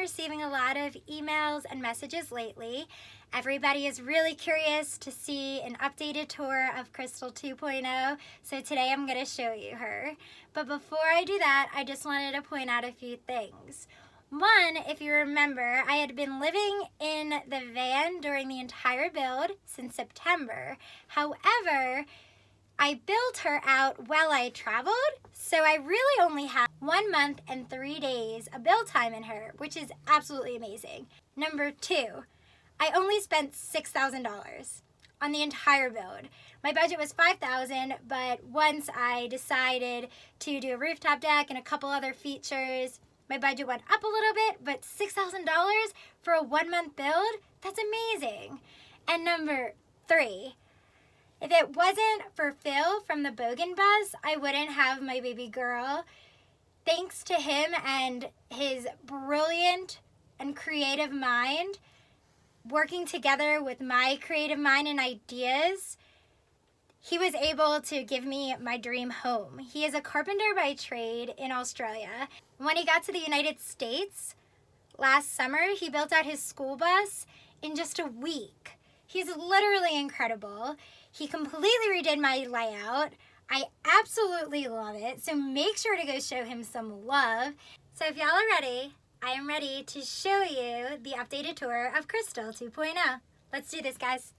receiving a lot of emails and messages lately. Everybody is really curious to see an updated tour of Crystal 2.0, so today I'm going to show you her. But before I do that, I just wanted to point out a few things. One, if you remember, I had been living in the van during the entire build since September. However, I built her out while I traveled, so I really only have 1 month and 3 days of build time in her, which is absolutely amazing. Number two, I only spent $6,000 on the entire build. My budget was $5,000, but once I decided to do a rooftop deck and a couple other features, my budget went up a little bit, but $6,000 for a 1 month build, that's amazing. And number three, if it wasn't for Phil from the Bogan Bus, I wouldn't have my baby girl. Thanks to him and his brilliant and creative mind, working together with my creative mind and ideas, he was able to give me my dream home. He is a carpenter by trade in Australia. When he got to the United States last summer, he built out his school bus in just a week. He's literally incredible. He completely redid my layout. I absolutely love it, so make sure to go show him some love. So if y'all are ready, I am ready to show you the updated tour of Crystal 2.0. Let's do this, guys.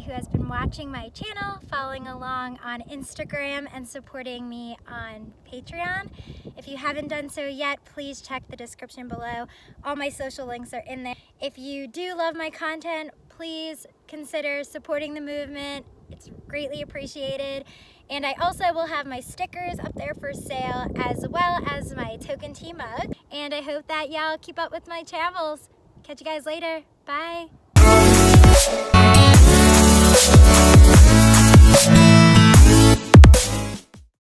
Who has been watching my channel, following along on Instagram, and supporting me on Patreon. If you haven't done so yet, please check the description below. All my social links are in there. If you do love my content, please consider supporting the movement. It's greatly appreciated. And I also will have my stickers up there for sale, as well as my token tea mug. And I hope that y'all keep up with my travels. Catch you guys later. Bye.